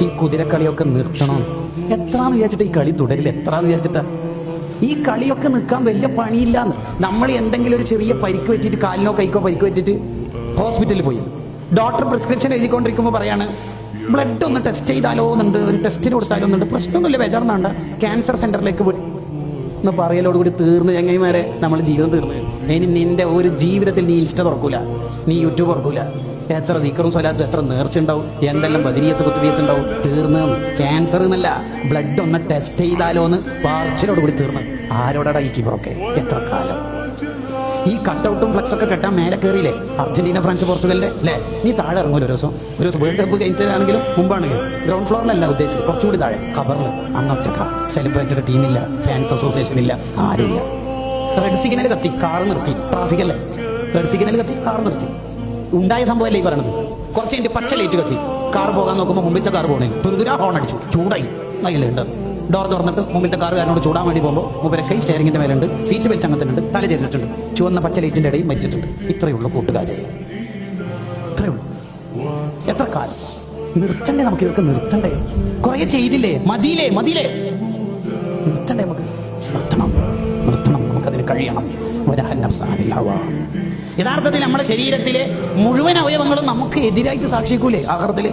ഈ കുതിരക്കളിയൊക്കെ നിർത്തണം. എത്രാന്ന് വിചാരിച്ചിട്ട് ഈ കളി തുടരില്ല? എത്രാന്ന് വിചാരിച്ചിട്ടാ? ഈ കളിയൊക്കെ നിൽക്കാൻ വലിയ പണിയില്ലാന്ന്. നമ്മൾ എന്തെങ്കിലും ഒരു ചെറിയ പരിക്ക് പറ്റിയിട്ട്, കാലിനോ കൈക്കോ പരിക്ക് പറ്റിയിട്ട് ഹോസ്പിറ്റലിൽ പോയി, ഡോക്ടർ പ്രിസ്ക്രിപ്ഷൻ എഴുതിക്കൊണ്ടിരിക്കുമ്പോൾ പറയാണ് ബ്ലഡ് ഒന്ന് ടെസ്റ്റ് ചെയ്താലോ എന്നുണ്ട്, ഒരു ടെസ്റ്റിന് കൊടുത്താലോ എന്നുണ്ട്. പ്രശ്നമൊന്നുമില്ല, ബേജാറെന്നാണ്ട, ക്യാൻസർ സെന്ററിലേക്ക് വിട് എന്ന് പറയലോടുകൂടി തീർന്ന് ചങ്ങായിമാരെ നമ്മൾ ജീവിതം തീർന്ന്. ഇനി നിന്റെ ഒരു ജീവിതത്തിൽ നീ ഇൻസ്റ്റ തുറക്കൂല, നീ യൂട്യൂബ് തുറക്കൂല. എത്ര ദിക്റും സ്വലാത്തും എത്ര നേർച്ച ഉണ്ടാവും, എന്തെല്ലാം ബദരിയത്ത് കുത്തുബിയത്ത് ഉണ്ടാവും. തീർന്ന്. ക്യാൻസർ എന്നല്ല, ബ്ലഡ് ഒന്ന് ടെസ്റ്റ് ചെയ്താലോ എന്ന് പറച്ചിലോടുകൂടി തീർന്ന്. ആരോടാ ഈ കിബറൊക്കെ? എത്ര കാലം ഈ കട്ടൗട്ടും ഫ്ലക്സൊക്കെ കെട്ടാൻ മേലെ കയറിയില്ലേ? അർജന്റീന, ഫ്രാൻസ്, പോർച്ചുഗലിന്റെ അല്ലേ? നീ താഴെ ഇറങ്ങൂല ഒരു ദിവസം വേൾഡ് കപ്പ് കഴിഞ്ഞിട്ടാണെങ്കിലും മുമ്പാണ്. ഗ്രൗണ്ട് ഫ്ലോറിലല്ല ഉദ്ദേശിച്ചത്, കുറച്ചുകൂടി താഴെ ഖബറിൽ. അന്ന് ഒറ്റക്ക സെലിബ്രേറ്റഡ് ടീമില്ല, ഫാൻസ് അസോസിയേഷൻ ഇല്ല, ആരുമില്ല. റെഡ് സിഗ്നൽ കത്തി കാറ് നിർത്തി, ട്രാഫിക് അല്ലേ, റെഡ് സിഗ്നൽ കത്തി കാറ് നിർത്തി. ഉണ്ടായ സംഭവമല്ലേ ഈ പറയണത്? കുറച്ച് കഴിഞ്ഞ് പച്ച ലൈറ്റ് കത്തി, കാർ പോകാൻ നോക്കുമ്പോൾ മുമ്പിലത്തെ കാർ പോകണില്ല, തുരുതുരാ ഹോൺ അടിച്ചു, ചൂടായി. അതിലുണ്ട് ഡോർ തുറന്നിട്ട് മുമ്പിലത്തെ കാറുകാരനോട് ചൂടാൻ വേണ്ടി പോകുമ്പോൾ മൂപ്പരെ കൈ സ്റ്റെയറിംഗിന്റെ മേലുണ്ട്, സീറ്റ് ബെൽറ്റ് അങ്ങനത്തുണ്ട്, തല ചേർന്നിട്ടുണ്ട്, ചുവന്ന പച്ച ലൈറ്റിന്റെ ഇടയിൽ മരിച്ചിട്ടുണ്ട്. ഇത്രയേ ഉള്ളൂ കൂട്ടുകാരെ, ഇത്രയേ ഉള്ളൂ. എത്ര കാലം നിർത്തണ്ടേ? നമുക്ക് ഇതൊക്കെ നിർത്തണ്ടേ? കുറെ ചെയ്തില്ലേ? മതിയില്ലേ? നിർത്തണ്ടേ? നമുക്ക് നിർത്തണം, നമുക്കതിന് കഴിയണം. യഥാർത്ഥത്തിൽ നമ്മുടെ ശരീരത്തിലെ മുഴുവൻ അവയവങ്ങളും നമുക്ക് എതിരായിട്ട് സാക്ഷിക്കൂലേ ആഖിറത്തില്?